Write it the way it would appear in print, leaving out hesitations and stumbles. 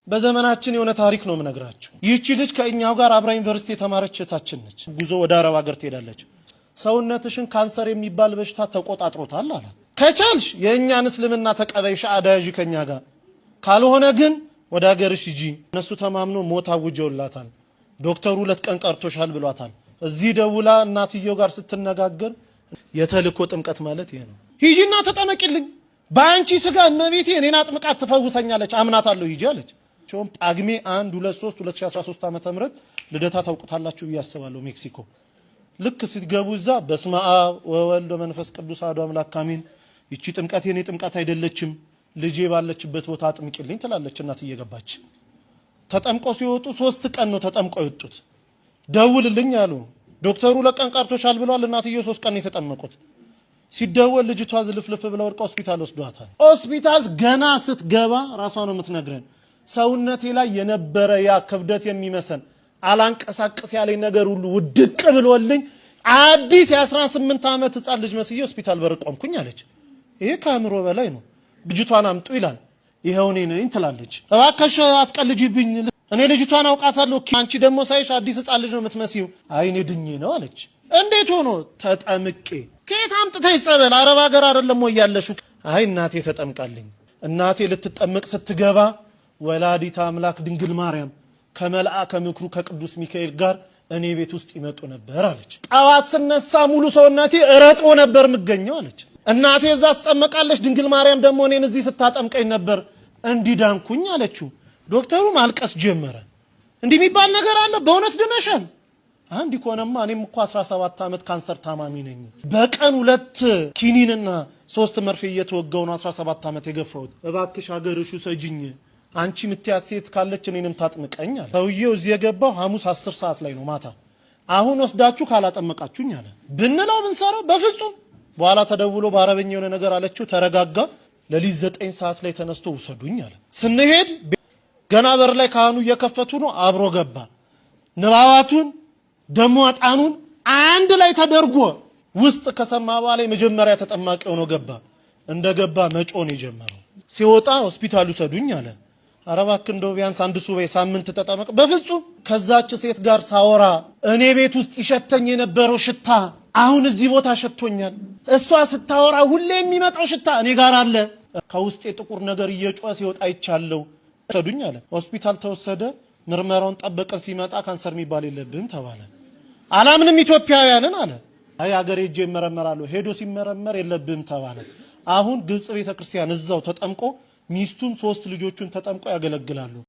በዘመናችን የሆነ ታሪክ ነው የምነግራችሁ። ይህቺ ልጅ ከእኛው ጋር አብራ ዩኒቨርሲቲ የተማረች እህታችን ነች። ጉዞ ወደ አረብ ሀገር ትሄዳለች። ሰውነትሽን ካንሰር የሚባል በሽታ ተቆጣጥሮታል አለ። ከቻልሽ የእኛን እስልምና ተቀበይሽ አዳያዥ ከኛ ጋር፣ ካልሆነ ግን ወደ ሀገርሽ ሂጂ። እነሱ ተማምኖ ሞት አውጀውላታል። ዶክተሩ 2 ቀን ቀርቶሻል ብሏታል። እዚህ ደውላ እናትየው ጋር ስትነጋገር የተልኮ ጥምቀት ማለት ይሄ ነው። ሂጂና ተጠመቂልኝ፣ በአንቺ ስጋ እመቤቴ እኔን አጥምቃት ትፈውሰኛለች፣ አምናታለሁ፣ ሂጂ አለች። ጳጉሜ 1 2 3 2013 ዓመተ ምህረት ልደታ ታውቁታላችሁ ብዬ አስባለሁ። ሜክሲኮ ልክ ስትገቡ እዛ በስመ አብ ወወልድ ወመንፈስ ቅዱስ አሐዱ አምላክ አሜን፣ ይቺ ጥምቀት የኔ ጥምቀት አይደለችም፣ ልጄ ባለችበት ቦታ አጥምቂልኝ ትላለች እናት እየገባች። ተጠምቆ ሲወጡ 3 ቀን ነው ተጠምቆ የወጡት። ደውልልኝ አሉ ዶክተሩ። 2 ቀን ቀርቶሻል ብሏል። እናትየው 3 ቀን የተጠመቁት። ሲደወል ልጅቷ ዝልፍልፍ ብላ ወድቃ ሆስፒታል ወስዷታል። ሆስፒታል ገና ስትገባ ራሷ ነው የምትነግረን፣ ሰውነቴ ላይ የነበረ ያ ክብደት የሚመሰን አላንቀሳቀስ ያለኝ ነገር ሁሉ ውድቅ ብሎልኝ አዲስ የ18 ዓመት ህፃን ልጅ መስዬ ሆስፒታል በር ቆምኩኝ አለች። ይሄ ከአእምሮ በላይ ነው። ልጅቷን አምጡ ይላል። ይሄው እኔ ነኝ ትላለች። እባክሽ አትቀልጂብኝ፣ እኔ ልጅቷን አውቃታለሁ፣ አንቺ ደግሞ ሳይሽ አዲስ ህፃን ልጅ ነው የምትመስዪው። አይ እኔ ድኜ ነው አለች። እንዴት ሆኖ? ተጠምቄ። ከየት አምጥተሽ ጸበል? አረብ ሀገር አይደለም ወይ ያለሽው? አይ እናቴ ተጠምቃልኝ። እናቴ ልትጠመቅ ስትገባ ወላዲተ አምላክ ድንግል ማርያም ከመልአከ ምክሩ ከቅዱስ ሚካኤል ጋር እኔ ቤት ውስጥ ይመጡ ነበር አለች። ጠዋት ስነሳ ሙሉ ሰውነቴ ረጥቦ ነበር የምገኘው አለች። እናቴ እዛ ትጠመቃለች፣ ድንግል ማርያም ደግሞ እኔን እዚህ ስታጠምቀኝ ነበር እንዲዳንኩኝ አለችው። ዶክተሩ ማልቀስ ጀመረ። እንዲህ የሚባል ነገር አለ? በእውነት ድነሻል? አንድ ይኮነማ እኔም እኮ 17 ዓመት ካንሰር ታማሚ ነኝ። በቀን 2 ኪኒንና 3 መርፌ እየተወጋው ነው 17 ዓመት የገፋሁት። እባክሽ ሀገርሹ ሰጂኝ፣ አንቺ ምትያት ሴት ካለች እኔንም ታጥምቀኝ አለ። ሰውዬው እዚህ የገባው ሐሙስ 10 ሰዓት ላይ ነው ማታ። አሁን ወስዳችሁ ካላጠመቃችሁኝ አለ። ብንለው ብንሰራው በፍጹም። በኋላ ተደውሎ በአረበኛ የሆነ ነገር አለችው። ተረጋጋ። ለሊት 9 ሰዓት ላይ ተነስቶ ውሰዱኝ አለ። ስንሄድ ገና በር ላይ ካህኑ እየከፈቱ ነው። አብሮ ገባ። ንባባቱን ደሞ አጣኑን አንድ ላይ ተደርጎ ውስጥ ከሰማ በኋላ መጀመሪያ ተጠማቂ ሆኖ ገባ። እንደገባ መጮን የጀመረው ሲወጣ ሆስፒታል ውሰዱኝ አለ። አረባክ እንደው ቢያንስ 1 ሱባኤ ሳምንት ተጠመቅ። በፍጹም። ከዛች ሴት ጋር ሳወራ እኔ ቤት ውስጥ ይሸተኝ የነበረው ሽታ አሁን እዚህ ቦታ ሸቶኛል። እሷ ስታወራ ሁሌ የሚመጣው ሽታ እኔ ጋር አለ። ከውስጤ ጥቁር ነገር እየጮኸ ሲወጣ ይቻለው ውሰዱኝ አለ። ሆስፒታል ተወሰደ። ምርመራውን ጠበቀን። ሲመጣ ካንሰር የሚባል የለብህም ተባለ። አላምንም ኢትዮጵያውያንን አለ። አይ ሀገር ሄጄ እመረመራለሁ። ሄዶ ሲመረመር የለብህም ተባለ። አሁን ግብጽ ቤተክርስቲያን እዛው ተጠምቆ ሚስቱም 3 ልጆቹን ተጠምቆ ያገለግላሉ።